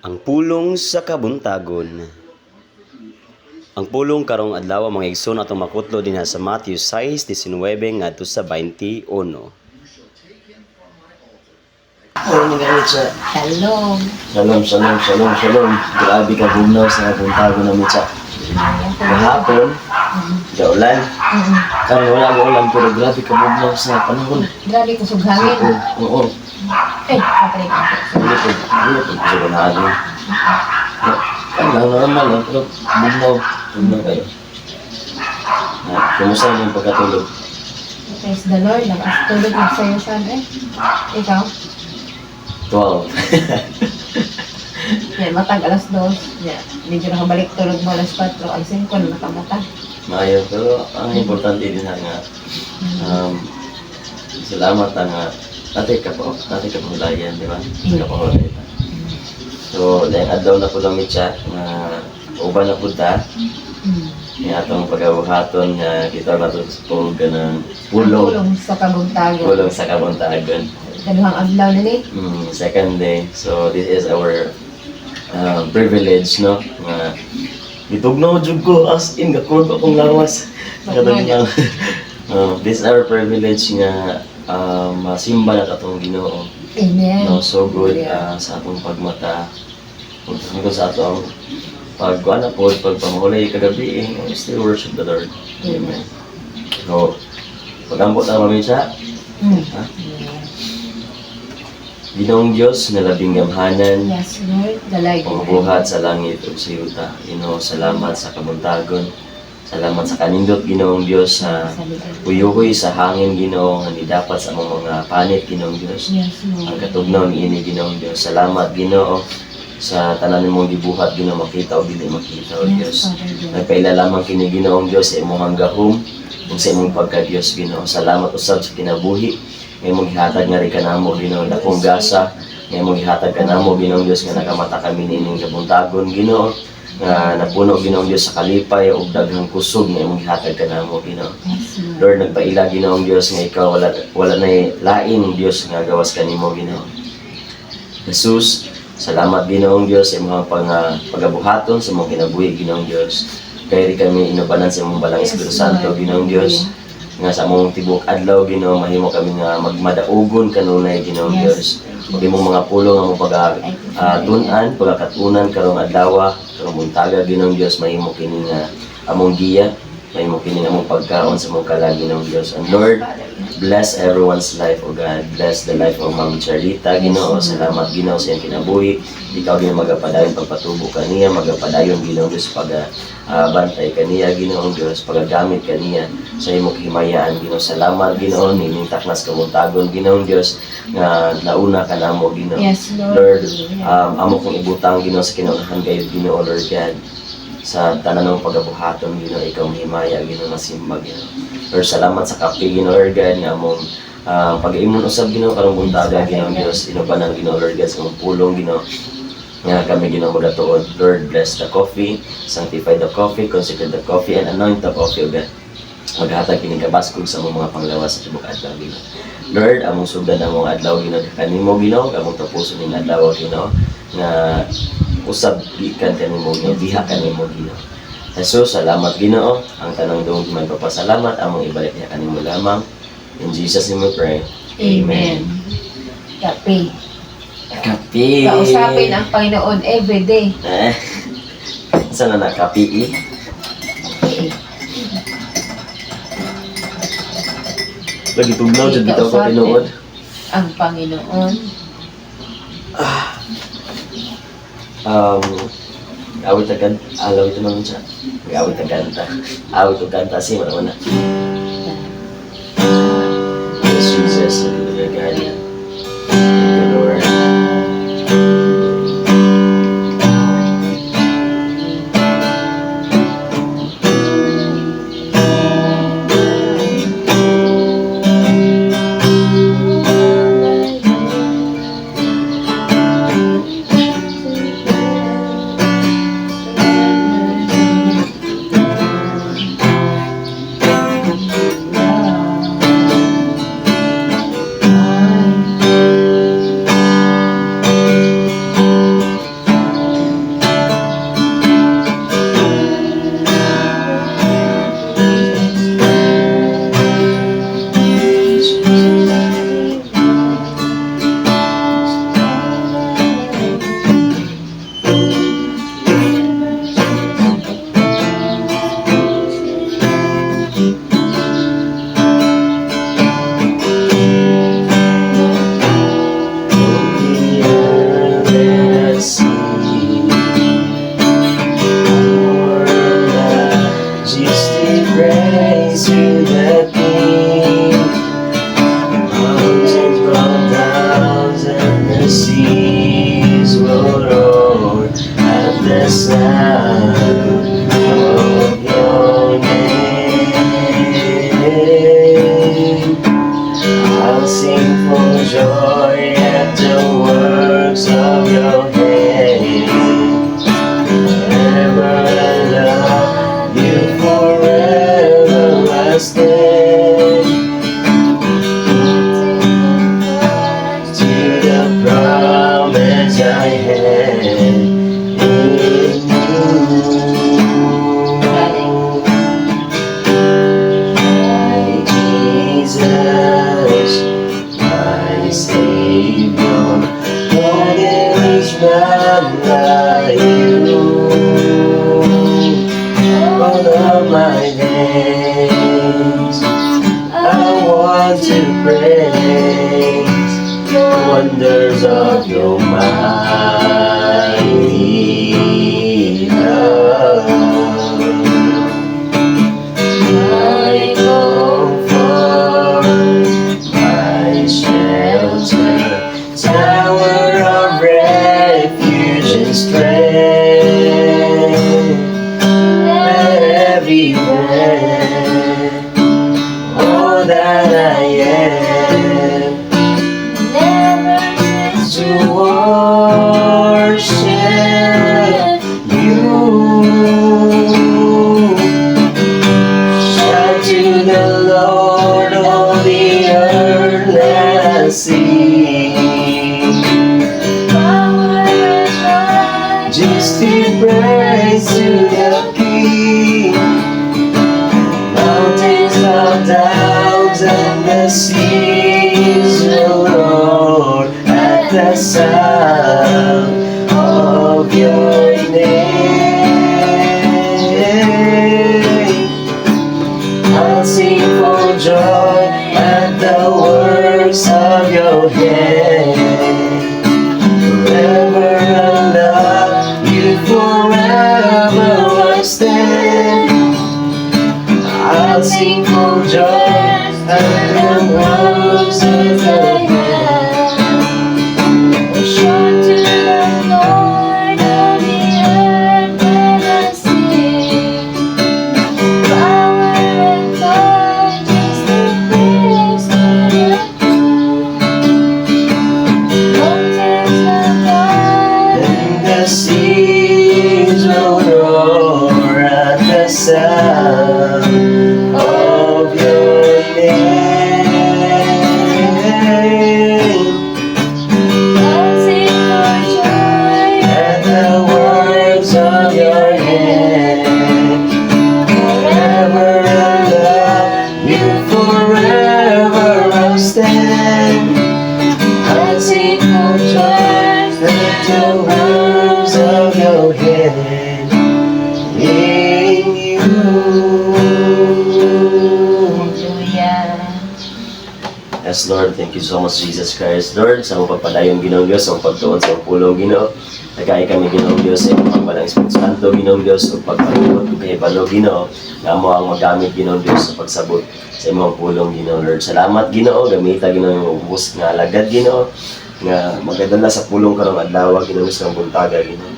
Ang pulong sa kabuntagon. Ang pulong karong adlaw mga igsoon atong makutlo dinha sa Matthew 6:19 ngadto sa 21. Oo, nagalit siya. Shalom. Shalom. Grabe ka bugnaw sa puntago namin siya. Kahapon, gaulan. Karon wala ang ulan pero grabe ka bugnaw sa panahon. Grabe ko sughangin. Oo. Ay, patay ka. Hindi po sa ganado. Lang normal lang pero bugnaw kayo. Kumusta naman yung pagkatulog? Praise the Lord. Nakatulog mo sa'yo siya Ikaw? 12. Yan, matag alas 2. Yan, medyo nakabalik tulog mo alas 4. Alas 5 na nakamata. Maayo, pero ang importante din nga salamat nga dati ka pahulayan, di ba? Kapahulayan. So, dahil adlaw na po lang siya na uban na po ta. Yung atong pag-abuhaton nga kita na ito sa Pulong sa kabuntagon. pulong sa kabuntagon. Kaduhang adlaw na ni. Second day. So, this is our privilege, no? Nga itugnaw jud ko as in gakurot akong lawas. This is our privilege nga masimba na atong Ginoo. Amen. No, so good sa atong pagmata. Kung sa atong pagkuhan po, pagpamulay kagabi, we still worship the Lord. Amen. So, pag-ambot na kami siya, Ginoong Diyos na labing gamhanan, Yes, Lord. Dalay ko. pamabuhat sa langit ug sa yuta. Ginoo, salamat sa kabuntagon. Salamat sa kanindot, Ginoong Diyos, sa uyuhoy sa hangin, Ginoo, nga nidapat sa among mga panit, Ginoong Diyos. Yes, Ang Lord. katugnaw ni ini, Ginoong Diyos. Salamat, Ginoo, sa tanan nimong gibuhat, Ginoo, makita o dili makita, O Diyos. Nagpaila lamang kini, Ginoong Diyos, sa imong hanggahom, ug sa imong pagka-Diyos, Ginoo. Salamat usab sa kinabuhi. Ngay mong gihatag nga rin ka namo, Ginoo, dakong gasa. Ngay mong gihatag ka namo, Ginoong Diyos, nga nakamata kami nining kabuntagon, Ginoo. Nga napuno, Ginoong Diyos, sa kalipay ug daghang kusog nga imong gihatag ka namo, Ginoo. Yes, Lord. Lord, nagpaila, Ginoong Diyos, nga ikaw wala na laing Diyos nga gawas kanimo, Ginoo. Jesus, salamat, Ginoong Diyos, sa mga pagabuhaton sa mga kinabuhi, Ginoong Diyos. Kaya rin kami inubanan sa imong balang Espiritu Santo, Ginoong Diyos. Nga sa among tibok adlaw, Ginoo, mahimo kami nga magmadaugon kanunay, Ginoong Diyos. Ug imong mga pulong nga mo pagatunan, pagkatunan karong adlaw, karong buntaga, Ginoong Diyos, mahimo kini nga among giya, mahimo kini nga among pagkaon sa among kalag, Ginoong Diyos. And Lord, bless everyone's life, O God. Bless the life of Ma'am Charlita, Ginoo. Salamat, Ginoo, sa iyang kinabuhi. Ikaw din magapadayon pagpatubo kaniya, magapadayon, Ginoong Diyos, bantay kaniya, Ginoong Diyos, pagagamit kaniya sa imong himayaan, Ginoo. Salamat, Ginoo, nining taknas kabuntagon, Ginoong Diyos, nga nauna ka namo, Ginoo. Yes, Lord. Lord, amo kong ibutang, Ginoo, sa kinaunahan kayo, Ginoo, Lord God, sa tanan ng pagabuhaton, Ginoo, ikaw himaya, Ginoo, masimba, Ginoo. Lord, salamat sa kape, Ginoo, Lord God, nga among pag-iimon usab, Ginoo, karong buntaga, Ginoo, Diyos, inubanan, Ginoo, Lord God, sa among pulong, Ginoo, nga kami, Ginoo, magatuod. Lord, bless the coffee, sanctify the coffee, consecrate the coffee, and anoint the coffee, O God. Maghatag kining kabaskog sa among mga panglawas sa tibok adlaw, Ginoo. Lord, among sugdan among adlaw, Ginoo, kanimo, Ginoo, among tapuso ning adlaw, Ginoo, nga usab ikan kanimo, Ginoo, diha kanimo, Ginoo. Jesus, salamat, Ginoo. Ang tanang dong magpapasalamat, among ibalik niya kanimo lamang. In Jesus' name we pray. Amen. Kape. Kapi! Kausapin ang Panginoon everyday. Saan na kapi? Lagi tugnaw dyan dito ko tinuod. Ang Panginoon. Awit agad, alawit naman siya. Awit aganta. Awit aganta, si mana-mana. Yes, Jesus, hallelujah, God. Thank you, Lord. none like you. All of my days, I want to praise the wonders of your mighty love. My comfort, my shelter, tower of refuge and strength. Let every breath, all that I am, to worship you. Shout to the Lord, all the earth, let us sing. Just in praise to the King. Mountains bow down and the seas will roar at the sound of your name. I'll sing for joy at the works of your hand. Forever I love you, forever I stand. I'll sing for joy at the works of your hand. Shout to the Lord, all the earth, let us sing. Power and majesty, praise to the King. Mountains bow down, And the seas will roar at the sound of your name. I'll sing for joy At the works of your hand. Forever I love you, forever I'll stand. I'll sing for joy at the works of your hand. In you. Hallelujah. Yes, Lord, thank you so much, Jesus Christ. Lord, sa mong pagpadayon, Ginoong Diyos, sa mong pagtuon sa mong pulong, Ginoo. Nagkaya kami, Ginoong Diyos, sa imong pagpalang Espiritu Santo, Ginoong Diyos, sa pagpagpagpag kung kay Balo, Ginoo, na mo ang magamit, Ginoong Diyos, sa pagsabot sa imong pulong, Ginoo, Lord. Salamat, Ginoo, gamita, Ginoo, yung ubus nga alagad, Ginoo, nga magadala sa pulong karong adlaw, Ginoo, sa mong buntaga, Ginoo.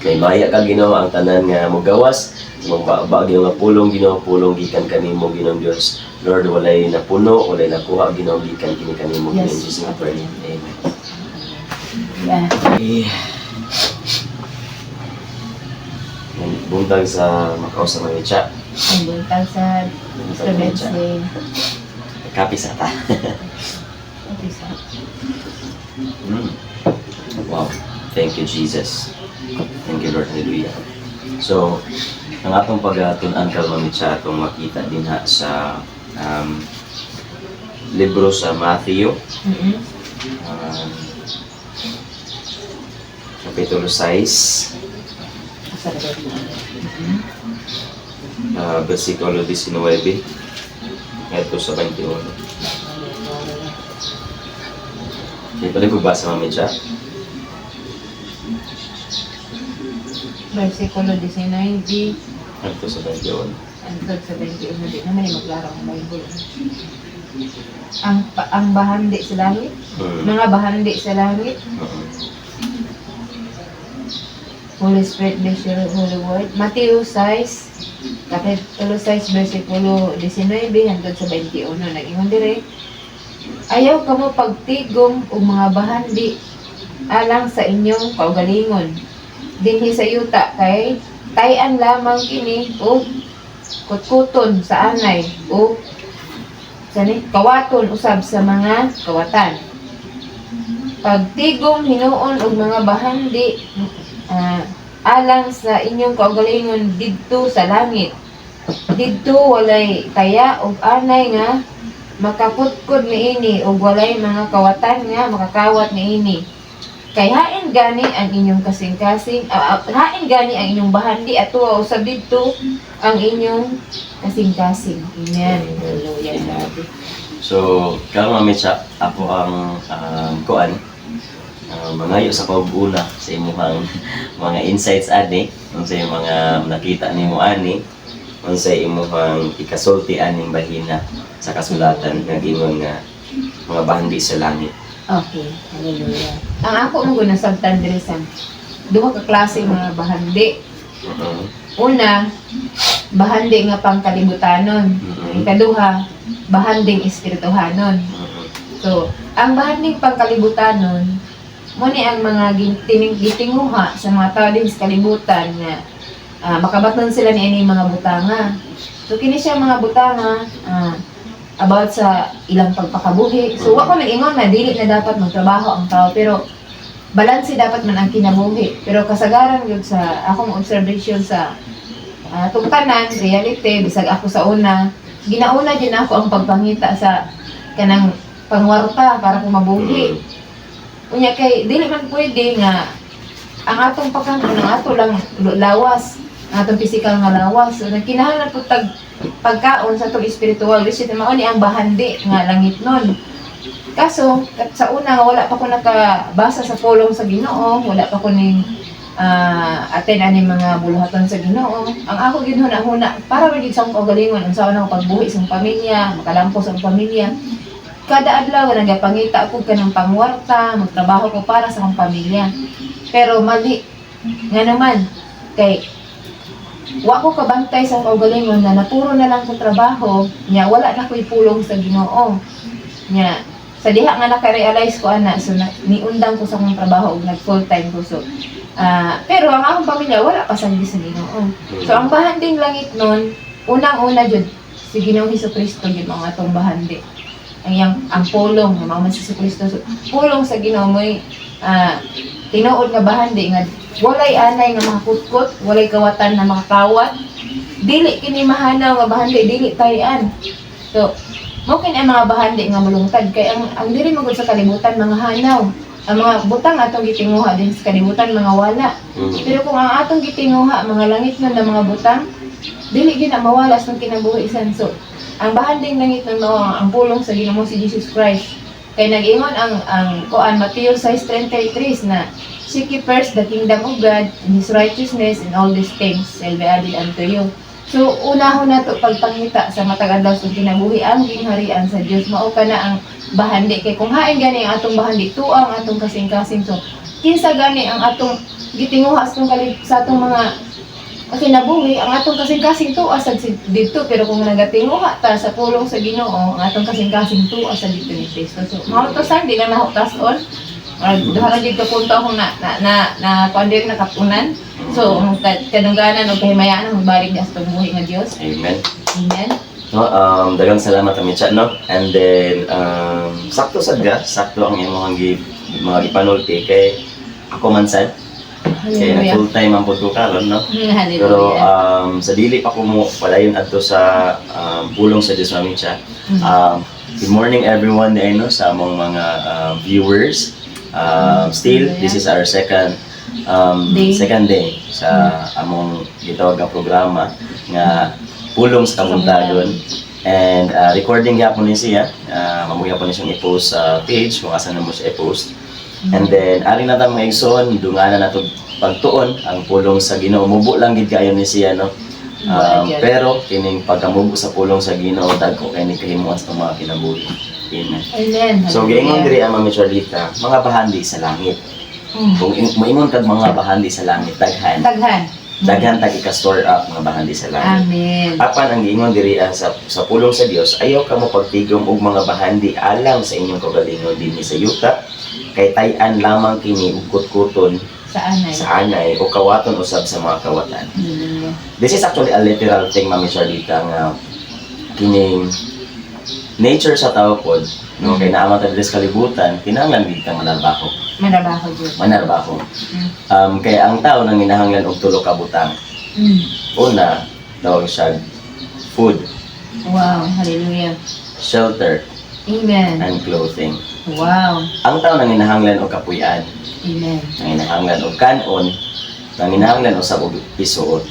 Kay maya ka, Ginoo, ang tanan nga mogawas, sa mga bagyo nga pulong, Ginoo, pulong gikan kanimo, Ginoong Diyos. Lord, walay napuno, walay nakuha, Ginoo, gikan kini kanimo, Ginoong Yes. Jesus, nga pray. Amen. Yeah. Buntag sa Macau sa Manitsa. Ang buntag sa Students Day. Kapi sa ta. Okay, sa Wow. Thank you, Jesus. Thank you, Lord. Hallelujah. So, ang atong pag-tunan ka Manitsa atong makita din ha sa libro sa Matthew. Kapitulo 6, Sa labas. versikulo 19, ito sa 21. Hindi pala ko basa namin siya. Versikulo 19, Ito sa 21. hangtod sa 21, hindi naman yung maglaro ang Bible. Ang bahandi sa langit, mga bahandi sa langit, Holy Spirit, bless your holy word. Matthew 6, kapitulo 6, versikulo 19, hangtod sa 21. Nag-ingon dire, ayaw ka mo pagtigom o mga bahandi alang sa inyong kaugalingon. Dinhi sa yuta kay tayan lamang kini o kutkuton sa anay o kawaton usab sa mga kawatan. Pagtigom hinuon og mga bahandi alang sa inyong kaugalingon didto sa langit. Didto walay taya og anay nga makakutkod niini og walay mga kawatan nga makakawat niini. Kay hain gani ang inyong kasing-kasing, hain gani ang inyong bahandi at tuwa usab didto ang inyong kasing-kasing. Amen. Hallelujah. Sabi. So, karon mami siya, ako ang kuan mangayo sa pag-una sa imong mga insights ani, unsay mga nakita nimo ani, unsay imong ikasulti aning bahina sa kasulatan nga gingon nga mga bahandi sa langit. Okay. Hallelujah. Ang ako mo guna sabtan diri sa duha ka klase mga bahandi. Una, bahandi nga pangkalibutanon. Ikaduha, bahanding espirituhanon. So, ang bahanding pangkalibutanon, muni ang mga gitinguha sa mga tao din sa kalibutan nga makabaton sila ni ini mga butanga. So, kini siya mga butanga about sa ilang pagpakabuhi. So, wako nag-ingon na dili na dapat magtrabaho ang tao, pero balanse dapat man ang kinabuhi. Pero kasagaran yun sa akong observation sa tungtanan, reality, bisag ako sa una, ginauna din ako ang pagpangita sa kanang pangwarta para ko mabuhi. Unya kay dili man pwede nga ang atong pagkaon ang ato lang lawas, ang atong physical nga lawas. So nagkinahanglan pud tag pagkaon sa atong spiritual, which is mao ni ang bahandi nga langit nun. Kaso sa una nga wala pa ko nakabasa sa pulong sa Ginoo, wala pa ko ning aten ani mga buluhaton sa Ginoo. Ang ako ginhuna-huna para magig sa akong kagalingon unsa man ako pagbuhi sa akong pamilya, makalampo sa akong pamilya. Kada adlaw nagapangita ako kanang pangwarta, magtrabaho ko para sa akong pamilya. Pero mali nga naman kay wa ko kabantay sa kaugalingon na napuro na lang ko trabaho, nya wala na ko'y pulong sa Ginoo. Nya sa diha nga naka-realize ko ana, so niundang ko sa akong trabaho ug nag full time ko. So pero ang akong pamilya wala pa sa Ginoo. So ang bahanding langit nun, unang-una jud si Ginoong Hesukristo gyud ang atong bahandi. Ang pulong nga mao man si Hesukristo. So, pulong sa Ginoo mo'y tinuod nga bahandi nga walay anay nga makakutkot, walay kawatan na makakawat. Dili kini mahanaw nga bahandi, dili tayan. So, mo kini ang mga bahandi nga mulungtad kay ang diri magud sa kalibutan mga hanaw. Ang mga butang atong gitinguha din sa kalibutan mga wala. Pero kung ang atong gitinguha mga langit nun na mga butang, dili gyud na mawala sa kinabuhi isan. So, ang bahanding langit nun mao ang pulong sa Ginoo si Jesus Christ. Kay nag-ingon ang kuan Mateo 6:33 na seek ye first the kingdom of God and His righteousness, and all these things shall be added unto you. So, unahon na to pagpangita sa matag adlaw sa kinabuhi ang gingharian sa Dios. Mao kana ang bahandi kay kung hain gani ang atong bahandi tuang atong kasing-kasing. So, kinsa gani ang atong gitinguha sa atong mga kinabuhi, ang atong kasing-kasing tuwa sa dito, pero kung nagatinguha ta sa pulong sa Ginoo, ang atong kasing-kasing tuwa sa dito ni Kristo. So, mao to sa di na nahutas-on. Duha na dito punto akong na kuandir na kapunan. So, kadungganan o kahimayaan ang magbalik niya sa tumuhi nga Dios. Amen. Amen. No, daghang salamat kami chat no. And then sakto ang imong mga gipanulti kay ako man sad. Kaya na Hallelujah. full time ang pud ko karon no. Hallelujah. Pero sa dili pa ko mo padayon adto sa pulong sa Dios mami chat. Good morning everyone day no sa among mga viewers. Still this is our second day sa among gitawag nga programa nga pulong sa kamuntagon. And recording gyapon ni siya, mamuya po ni siyang i-post sa page kung asa na mo siya i-post. And then ari na ta mga igsoon, dunganan nato pagtuon ang pulong sa Ginoo. Mubo lang gid kayo ni siya no. Pero kining pagkamubo sa pulong sa Ginoo dagko kay ni kahimuan sa mga kinabuhi. Amen. Amen. So giingon diri ang Mami Charlita, mga bahandi sa langit. Kung moingon kag mga bahandi sa langit, daghan tag ika-store up mga bahandi sa langit. Amen. Apan ang giingon diri sa pulong sa Dios, ayaw kamo pagtigom og mga bahandi alang sa inyong kagalingon dinhi sa yuta, kay tay-an lamang kini ug kutkuton sa anay o kawaton usab sa mga kawatan. Hallelujah. This is actually a literal thing, Mami Charlita, nga kining nature sa tao pod, no, kay naamang tayo sa kalibutan, kinahanglan gid kang manarbaho. Manarbaho. Kaya ang tao nang ginahanglan og tulo ka butang. Una, tawag siya food, Wow, hallelujah. shelter, Amen. and clothing. Wow. Ang tao nanginahanglan og kapuy-an, Amen. nanginahanglan og kanon, nanginahanglan usab og isuot.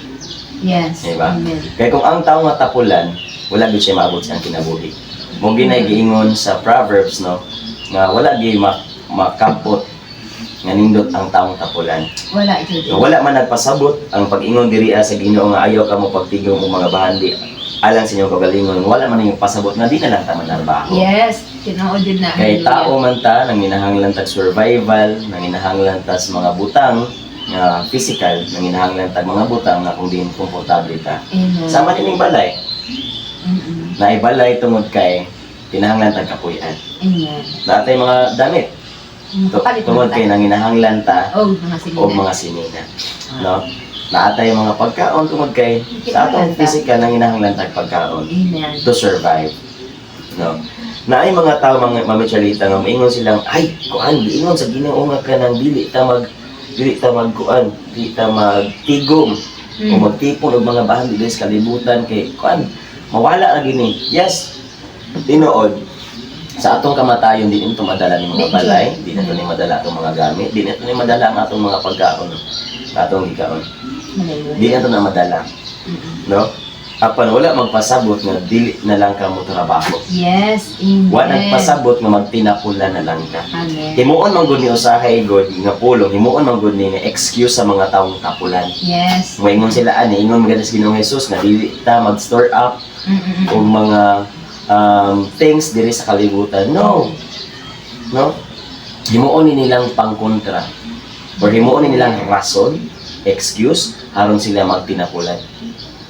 Yes. Diba? Amen. Kaya kung ang tao nga tapulan, wala gyud siya maabot sa kinabuhi. Mo ginay giingon sa Proverbs no, nga wala gyud makapot nga nindot ang taong tapulan. Wala jud. Nga wala man nagpasabot ang pag-ingon diri sa Ginoo nga ayaw ka mo pagtigom og mga bahandi alang sa inyong kagalingon, wala man ning pasabot nga di na lang ta manarbaho. Yes. Tinuod jud na. Kay tao man ta nanginahanglan tag survival, nanginahanglan ta sa mga butang nga physical, nanginahanglan tag mga butang nga kung di komportable ta. Amen. Sama din ning balay, Mm-mm. na ibalay tungod kay kinahanglan tag kapuy-an. Amen. Natay mga damit Kapalit tungod kay nanginahanglan ta oh, mga sige. og mga sinina. No? Naatay mga pagkaon tungod kay sa atong physical nanginahanglan tag pagkaon Amen. to survive. No. Naay mga tao mga mamichalita nga maingon silang ay kuan giingon sa Ginoo nga kanang dili ta magkuan, dili ta magtigom o magtipon og mga bahan dili sa kalibutan kay kuan mawala ra gini. Yes. Tinuod sa atong kamatayon di nito madala ni mga balay, di nito ni madala atong mga gamit, di nito ni madala ang atong mga pagkaon, atong gikaon. Di nito na madala, no? Apan wala magpasabot nga dili na lang ka mo trabaho. Yes. Amen. Wa nagpasabot nga magtinapulan na lang ka. Amen. Himuon man gud ni usahay god nga pulong, himuon man gud ni nga excuse sa mga taong tapulan. Yes. Moingon sila ani, ingon maganda sa Ginoong Hesus nga dili ta mag-store up Mm-mm. og mga things diri sa kalibutan. No. No? Himuon ni nilang pangkontra. Or himuon ni nilang rason, excuse, aron sila magtinapulan.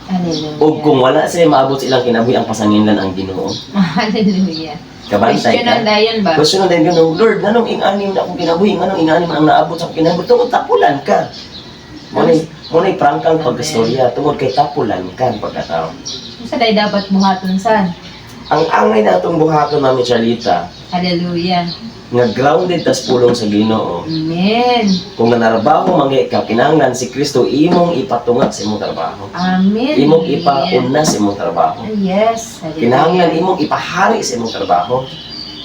Hallelujah. O kung wala sila maabot silang kinabuhi, ang pasanginlan ang Ginoo. Hallelujah. Kabantay Question ang ka. dayon ba? Question na din Ginoo, Lord, nanong ing-anim na akong kinabuhi, nanong ing-anim ang naabot sa akong kinabuhi, tungod tapulan ka. Muna'y prangkang pagkastorya, tungod kay tapulan ka ang pagkatao. Sa day dapat buhaton san? Ang angay na itong buhaton namin, Charlita, Hallelujah. nga grounded tas pulong sa Ginoo. Amen. Kung nanarbaho mangi ka, kinahanglan si Kristo imong ipatungat sa imong trabaho. Amen. Imong ipauna sa imong trabaho. Yes. Hallelujah. Kinahanglan imong ipahari sa imong trabaho.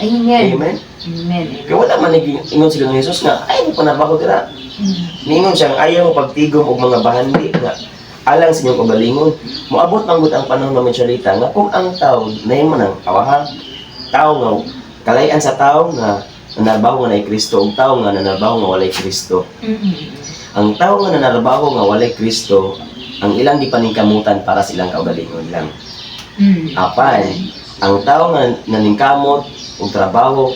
Amen. Amen. Amen. Kaya wala man ingon si Ginoong Hesus nga ay mo panarbaho dira. Ningon siya nga ayaw mo pagtigom og mga bahandi nga alang sa inyong kagalingon. Moabot man gud ang panahon namin Charlita nga kung ang tao nahimo nang awahan, tao nga kalayan sa tao nga nanarbaho nga nay Kristo ug tao nga nanarbaho nga walay Kristo. Ang tao nga nanarbaho nga walay Kristo, ang ilang gipaningkamutan para sa ilang kaugalingon lang. Apan, ang tao nga naningkamot og trabaho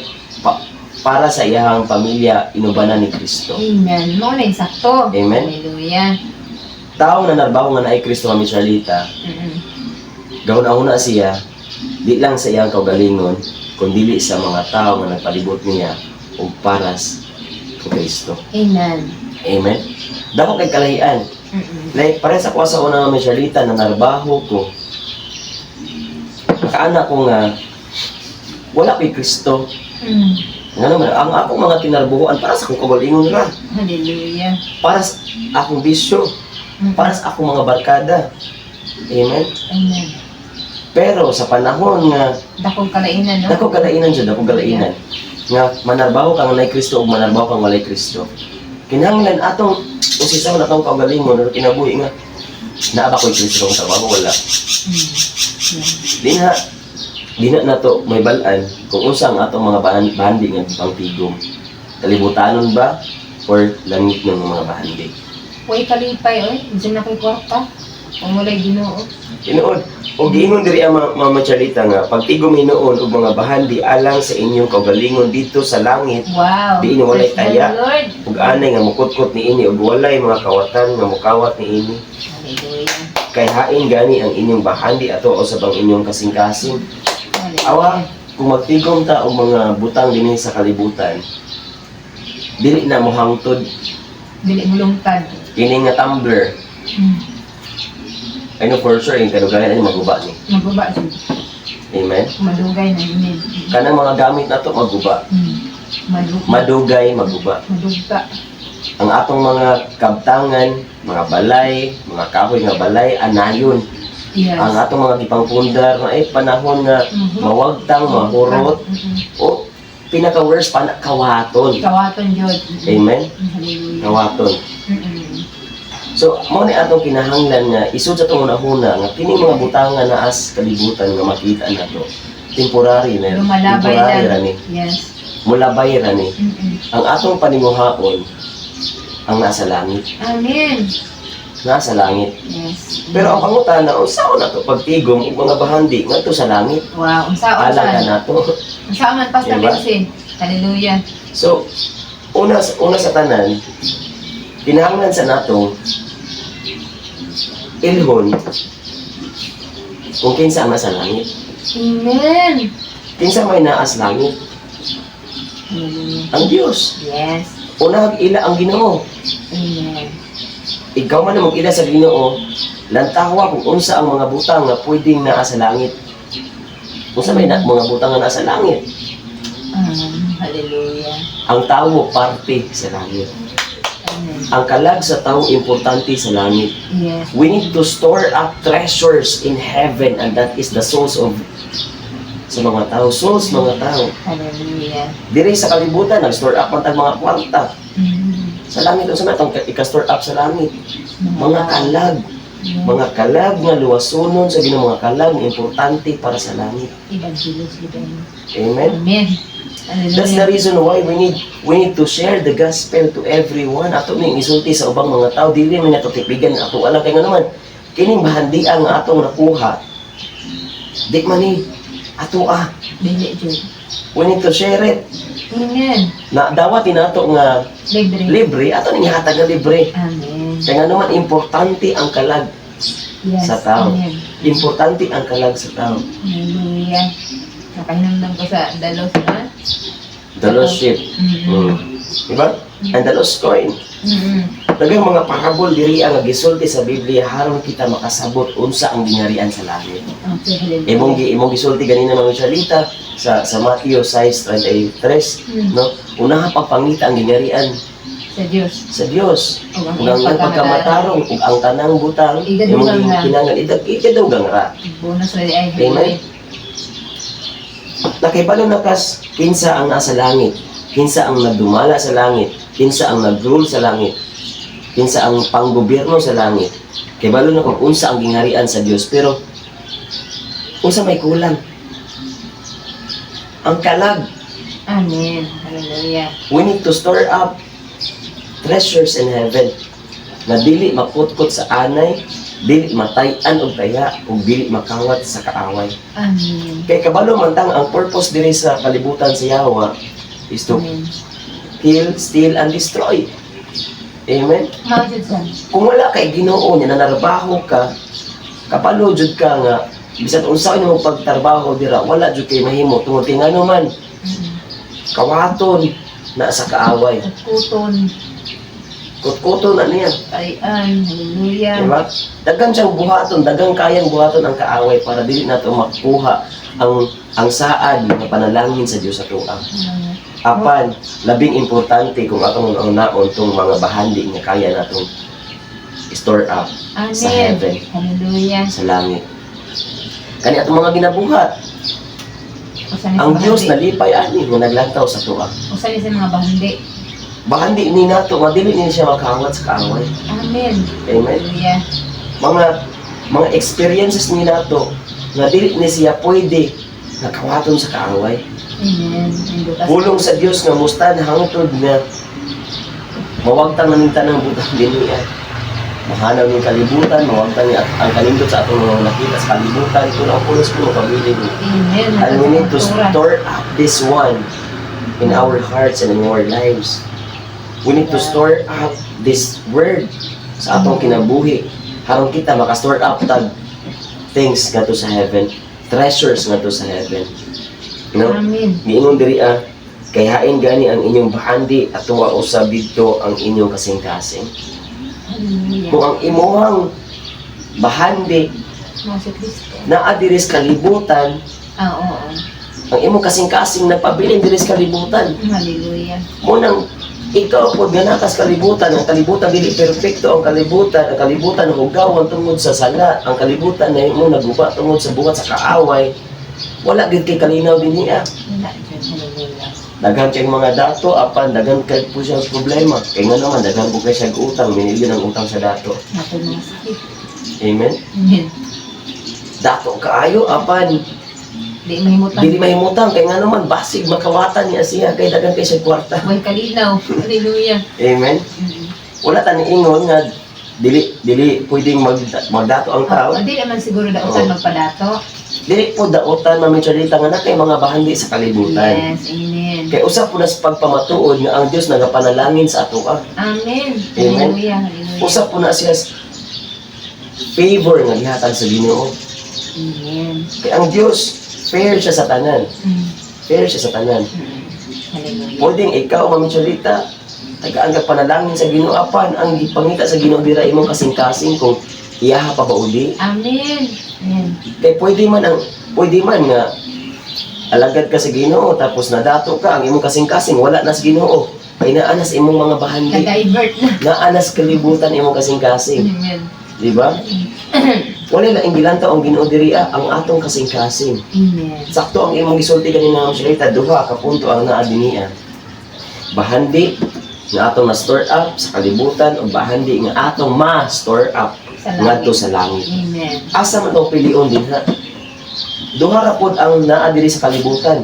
para sa iyang pamilya inubanan ni Kristo. Amen. Mo na insakto. Amen. Hallelujah. Tao nga nanarbaho nga naay Kristo nga Charlita, gawna-una siya di lang sa iyang kaugalingon kundi sa mga tao nga nagpalibot niya ug paras kay Kristo. Amen. Amen. Dako kay kalahian. Like, pare sa kuha sa una nga Charlita, nanarbaho ko. Kaana ko nga, wala kay Kristo. Nga naman, ang akong mga tinarbuhan para sa akong kagalingon ra. Hallelujah. Para sa akong bisyo. Para sa akong mga barkada. Amen. Amen. Pero sa panahon nga, Dakong kalainan, no? dako kalainan siya, dako kalainan. Nga, manarbaho kang walay Kristo o manarbaho kang walay Kristo. Kinahanglan atong usisaw na atong kagalingon or kinabuhi nga, naaba ko'y Kristo kung trabaho, wala. Di na to may balaan kung usang atong mga bahandi nga pangtigom. Kalibutanon ba or langit ng mga bahandi. Uy, kalipay, oy. Diyan na ko'y kwarta. Kung wala'y Ginoo. Tinuod, o giingon diri ang mga Charlita nga pagtigom hinuon og mga bahandi alang sa inyong kaugalingon dito sa langit. Wow. Di ini walay Praise the taya. Lord. Ug anay nga mukutkot ni ini ug walay mga kawatan nga mukawat ni ini. Hallelujah. Kay hain gani ang inyong bahandi ato o sa bang inyong kasing-kasing. Hallelujah. Awa, kung magtigom ta og mga butang dinhi sa kalibutan, dili na mo hangtod Dili mo lungtad. kini nga tumbler. I know for sure yung kadugayan ay maguba ni. Maguba siya. Amen. Madugay na yun. Kanang mga gamit nato maguba. Madugay. Madugay maguba. Madugta. Ang atong mga kabtangan, mga balay, mga kahoy nga balay anayon. Yes. Ang atong mga gipangpundar na ay panahon nga mawagtang, mahurot. O pinaka-worst pa na kawaton. Kawaton jud. Amen? Hallelujah. Kawaton. Mm-mm. So, mo ni atong kinahanglan nga isud sa itong unahuna nga kini mga butangan na as kalibutan nga makita nato. Temporary na. Lumalabay Temporary lang. rani. Yes. Mulabay rani. Mm-mm. Ang atong panimuhaon ang nasa langit. Amen. Nasa langit. Yes. Pero ang pangutana, unsaon nato pagtigom ug mga bahandi ngadto sa langit? Wow, unsaon Ala ka man. nato. Unsaon man Pastor Diba? Vincent. Hallelujah. So, una sa tanan, kinahanglan sa nato ilhon kung kinsa ang nasa langit. Amen. Kinsa may naas langit? Hallelujah. Ang Dios. Yes. Una ila ang Ginoo. Amen. Ikaw man ang ila sa Ginoo, lantawa kung unsa ang mga butang nga pwedeng naa sa langit. Unsa may mga butang nga nasa langit? Hallelujah. Ang tao parte sa langit. Amen. Ang kalag sa tao importante sa langit. Yes. We need to store up treasures in heaven, and that is the souls of sa mga tao. Souls, mga tao. Hallelujah. Dire sa kalibutan, nag-store up man tag mga kwarta. Mm. Sa langit, unsa man itong ika-store up sa langit? Mga kalag. Yes. Mga kalag nga luwasonon sa Ginoo, mga kalag nga importante para sa langit. Evangelos kita. Amen? Amen. That's the Hallelujah. reason why we need to share the gospel to everyone. Ato ning isulti sa ubang mga tao, dili man nato tipigan ato alam kay nga naman kining bahandian nga atong nakuha. Di man ni ato Dili jud. we need to share it. Amen. Na dawat nato nga Libre. libre, ato ning hatag nga libre. Amen. Kaya nga naman importante ang kalag Yes. sa tao. Amen. Importante ang kalag sa tao. Hallelujah. Nakahinamdam ko sa dalos na. The lost sheep. Mm-hmm. Diba? And the lost coin. Mm-hmm. Daghang mga parabol diri ang gisulti sa Biblia haron kita makasabot unsa ang gingharian sa langit. Okay, hallelujah. Imong gisulti ganina mga Charlita sa Matthew 6:33, no? Unaha pagpangita ang gingharian Sa Diyos. sa Dios. O ang Ug ang iyong pagkamatarong ug ang tanang butang Igadugang imong ra. kinahanglan ikadugang ra. Bonus na ay Amen. Nakibalo na kas kinsa ang nasa langit, kinsa ang nagdumala sa langit, kinsa ang nag-rule sa langit, kinsa ang panggobyerno sa langit. Kay balo na kung unsa ang gingharian sa Dios, pero unsa may kulang? Ang kalag. Amen. Hallelujah. We need to store up treasures in heaven na dili makutkot sa anay, dili matay-an og taya, ug dili makawat sa kaaway. Amen. Kay kabalo man tang ang purpose diri sa kalibutan sa Yahwa is to Amen. kill, steal, and destroy. Amen? Mawajud sa. Kung wala kay Ginoo niya, nanarbaho ka, kapalo jud ka nga, bisan unsa imong pagtrabaho dira, wala jud kay mahimo tungod kay ngano man kawaton na sa kaaway. Kuton. Kutkuton na niya. Tayan. Hallelujah. Diba? Dagang siyang buhaton, dagang kayang buhaton ang kaaway para dili nato makuha ang saad nga panalangin sa Dios ato. Apan, labing importante kung atong unaon tong mga bahandi nga kaya natong store up sa Amen. heaven, Hallelujah. sa langit. Kani atong mga ginabuhat, Usan ang Dios nalipay ani nga naglantaw sa tuwa. Usan sa mga bahandi. Bahandi ni nato, madili ni siya makawat sa kaaway. Amen. Amen. Hallelujah. Mga experiences ni nato nga dili ni siya pwede nakawaton sa kaaway. Amen. Pulong sa Dios nga mustan hangtod nga mawagtang naning tanang butang dinhi. Mahanaw ng kalibutan, mawagtang niya ang kalindot sa atong mga nakita sa kalibutan. Ito na ang pulos ko pabilin. Amen. And we need to store up this one in our hearts and in our lives. We need to store up this word sa atong kinabuhi. Harong kita makastore up tag things nga to sa heaven, treasures nga to sa heaven. No? Amen. Giingon diri kay hain gani ang inyong bahandi at tuwa usab didto ang inyong kasing-kasing. Hallelujah. Kung ang imuhang bahandi Mga si Kristo. naa diri sa kalibutan, Oo. ang imong kasing-kasing nagpabilin diri sa kalibutan. Hallelujah. Munang ikaw po nga nakas kalibutan, ang kalibutan dili perfecto, ang kalibutan hugawan tungod sa sala, ang kalibutan na imo naguba tungod sa buhat sa kaaway. Wala gid kay kalinaw dinhi. Wala dyan. Hallelujah. Daghan kay mga dato, apan daghan kay po siya problema. Kaya nga naman, daghan po kay siya utang, minilyon ang utang sa dato. Nato mga sakit. Amen? Amen. Dato kaayo, apan Di mahimutang. dili mahimutang. Kaya nga naman, basig makawatan niya siya, kay daghan kay siya kwarta. Buhay kalinaw. Hallelujah. Amen? Wala tani ingon nga, dili pwedeng magdato ang tao. Hindi naman siguro dautan Oo. magpadato. Dili po daotan, mamitsarita nga na kay mga bahandi sa kalibutan. Yes, amen. Kay usap po na sa pagpamatuod nga ang Dios nagapanalangin sa ato ka. Amen. Amen. Hallelujah. Hallelujah. Usap po na siya sa favor nga gihatag sa Ginoo. Amen. Kay ang Dios fair siya sa tanan. Mm. Fair siya sa tanan. Hallelujah. Pwedeng ikaw mamitsarita tagaan ka panalangin sa Ginoo apan ang gipangita sa Ginoo dira imong kasing-kasing kung iyaha pa ba udi. Amen. Amen. Kay pwede man nga alagad ka sa Ginoo tapos nadato ka ang imong kasing-kasing wala na sa Ginoo. Kay naa na sa imong mga bahandi. Na-divert na. Naa na sa kalibutan imong kasing-kasing. Amen. Di ba? Wala lang ingilanta ang Ginoo diri ang atong kasing-kasing. Amen. Sakto ang imong gisulti kanina ang salita duha ka punto ang naa dinhiya. Bahandi nga atong na-store up sa kalibutan o bahandi nga atong ma-store up Sa ngadto langit. sa langit. Amen. Asa man tong pilion din ha? Duha ra pod ang naa diri sa kalibutan.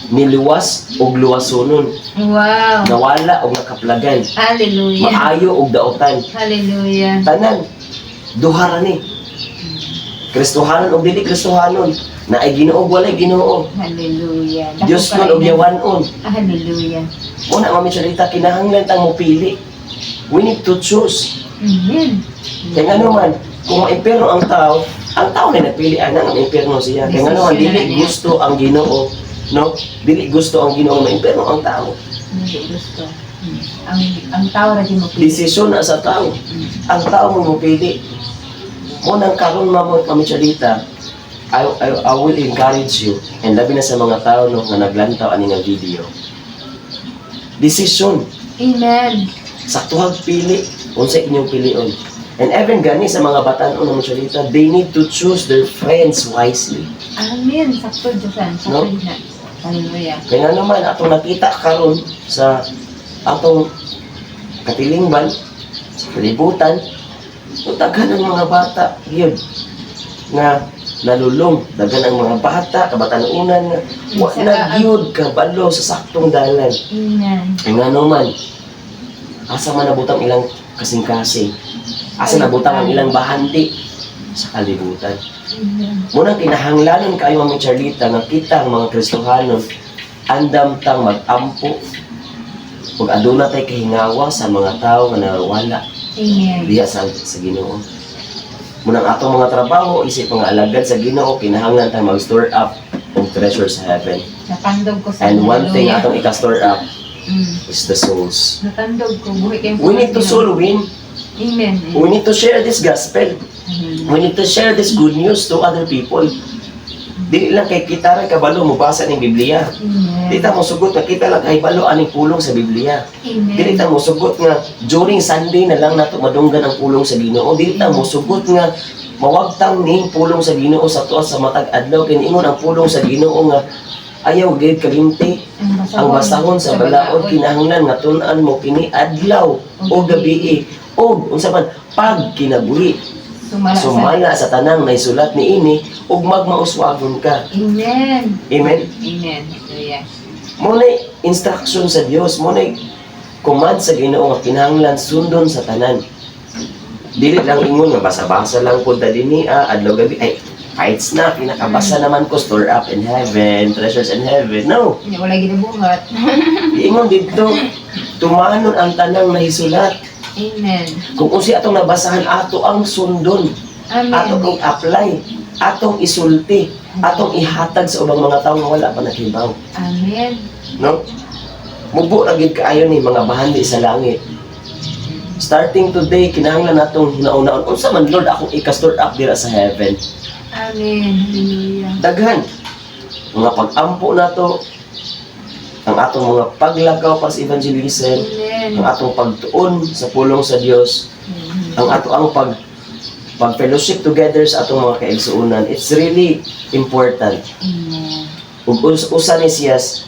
Niluwas og luwasonon, Wow. nawala og nakaplagan, Hallelujah. maayo og daotan. Hallelujah. Tanan duha ra ni. Kristohanon og dili Kristohanon, naay Ginoo og walay Ginoo. Hallelujah. Dios man og yawanon. Hallelujah. Una mami salita kinahanglan tang mo pili. We need to choose. Amen. Kaya nga naman, kung maimpyerno ang tao na napili ana nga maimpyerno siya. Kaya nga naman, Desisyon na dili niya. gusto ang Ginoo, no? Dili gusto ang Ginoo nga maimpyerno ang tao. Hindi gusto. Ang tao na di mo pili. Desisyon na sa tao. Ang tao mo mupili. Mo nang karon mami salita, I will encourage you and labi na sa mga tao no nga naglantaw ani nga video. Desisyon. Amen. Saktuhag pili unsa inyong pilion. And even gani sa mga batan-o na masyalita, they need to choose their friends wisely. Amen. Sakto Diyosan. Sakto No? na. Hallelujah. Kaya naman atong nakita karon sa atong katilingban sa kalibutan, daghan ang mga bata yun nga nalulong, daghan ang mga bata kabatanunan nga wa na gyud kabalo sa saktong dalan. Amen. Kaya nga naman, asa man nabutang ilang kasing-kasing, asa nabutang ang ilang bahandi sa kalibutan. Amen. Munang kinahanglanon kayo mga Charlita nga kita ang mga Kristohanon andam tang mag-ampo ug aduna tay kahingawa sa mga tao nga nawala Amen. diha sa Ginoo. Munang atong mga trabaho isip mga alagad sa Ginoo kinahanglan tang mag-store up og treasure sa heaven. Natandog ko sa And one thing Hallelujah. atong ika-store up Mm. is the souls. Natandog ko. Buhay kayong We need to soul win. Amen. We need to share this gospel. Hallelujah. We need to share this good news to other people. Dili lang kay kita rin kabalo mo basa ng Biblia. Amen. Dili ta mo sugot nga kita lang kay balo aning pulong sa Biblia. Amen. Dili ta mo sugot nga during Sunday na lang nato madunggan ang pulong sa Ginoo. Dili ta mo sugot nga mawagtang ning pulong sa Ginoo sa tuwa sa matag adlaw kay ingon ang pulong sa Ginoo nga ayaw gid kalimti ang basahon sa balaod kinahanglan nga tun-an mo kini adlaw o gabi o unsa man pag kinabuhi sumala sa tanang naisulat ni ini ug magmauswagon ka. Amen. Amen. Amen. Hallelujah. Mo na instruction sa Dios, mo na command sa Ginoo nga kinahanglan sundon sa tanan. Dili lang ingon nga basa-basa lang pud ta dinhi adlaw gabi ay heights na pinakabasa naman ko store up in heaven, treasures in heaven. No. Hindi wala ginabuhat. Ingon dito tumanon ang tanang nahisulat. Amen. Kung unsa atong nabasahan ato ang sundon, atong Amen. i-apply, atong isulti, atong ihatag sa ubang mga tawo nga wala pa nakibaw. Amen. No? Mubo ra gid kaayo ni mga bahandi sa langit. Starting today, kinahanglan natong hinauna-on. Unsa man Lord akong ika-store up dira sa heaven. Amen. Hallelujah. Daghan mga pag-ampo nato, ang atong mga paglakaw para sa evangelism, Amen. ang atong pagtuon sa pulong sa Dios, ang ato ang pag-fellowship together sa atong mga kaigsuonan. It's really important. Amen. Ug usa ni siyas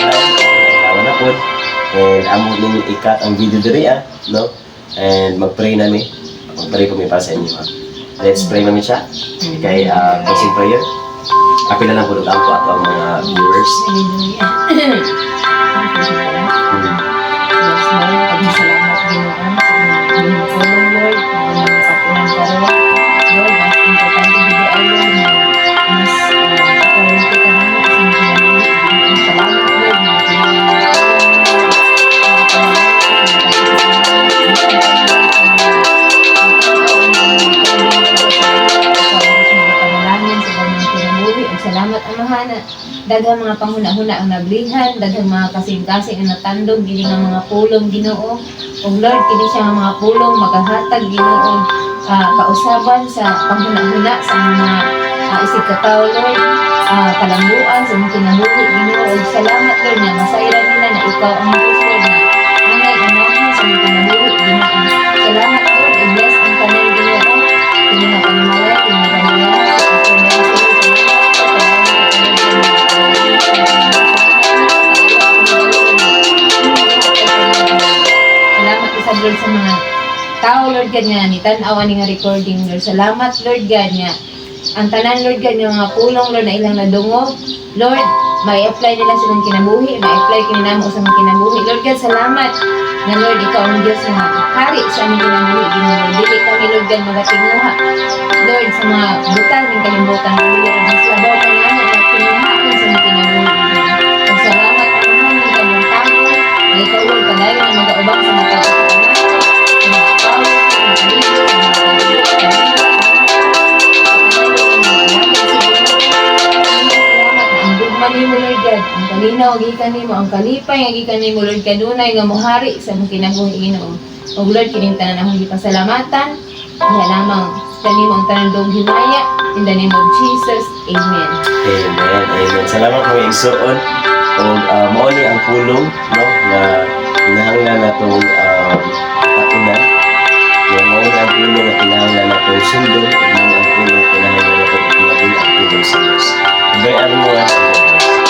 Awan na po. And amo ning ikat ang video diri no? And mag-pray nami. Mag-pray kami para sa inyo. Let's pray namin siya. Okay, closing prayer. Kapila lang po ang po ato ang mga viewers. Hallelujah. Yes, Lord, pagmasalamat Ginoon sa inyong tulong, Lord, na mga kapunan karon. Lord, mas importante dito ay Lord na mas priority ka namin sa inyong pinamili. Ang salamat, Lord, na salamat amahana, daghang mga panghuna-huna ang nablihan, daghang mga kasing-kasing ang natandog, gini nga mga pulong Ginoo. Og Lord, kini siya nga mga pulong magahatag Ginoo kausaban sa panghuna-huna sa mga isig katao, Lord, kalambuan sa mga kinabuhi Ginoo. Og salamat Lord na masayran nila na ikaw ang Diyos, Lord, na angay unahan sa mga kinabuhi Ginoo. Salamat Lord, i-bless ang tanan Ginoo. Kini nga panimalay, kini nga panimalay, salamat isa Lord sa mga tao, Lord God, nga nitan-aw ani nga recording, Lord. Salamat Lord God nga ang tanan, Lord God, nga mga pulong, Lord, na ilang nadungog, Lord, may apply nila sa mga kinabuhi, may apply kininamo sa mga kinabuhi, Lord God. Salamat nga Lord, ikaw ang Diyos na hari sa aming kinabuhi, Ginoo. Dili kami, Lord God, magatinguha, Lord, sa mga butang ng kalimutan, Lord, mas labaw ka nga na tinguha sa mga kinabuhi, Ginoo. Salamat ang mga ng kamong tao, na ikaw, Lord, padayon na mag-aubang sa mga tao. Salamat paminaw gikan nimo ang kalipay nga gikan nimo Lord kanunay nga mohari sa mong kinabuhi Ginoo. O Lord kining tanan akong gipasalamatan. Kaya lamang kanimo ang tanan dong himaya in the name of Jesus. Amen. Amen, amen. Salamat mga igsoon. O mao ni ang pulong no na kinahanglan natong katunan. Yung mao ni ang pulong na kinahanglan natong sundon, o mao ang pulong kinahanglan natong kinabuhi ang pulong sa Diyos. Bayaan mo nga sa Diyos.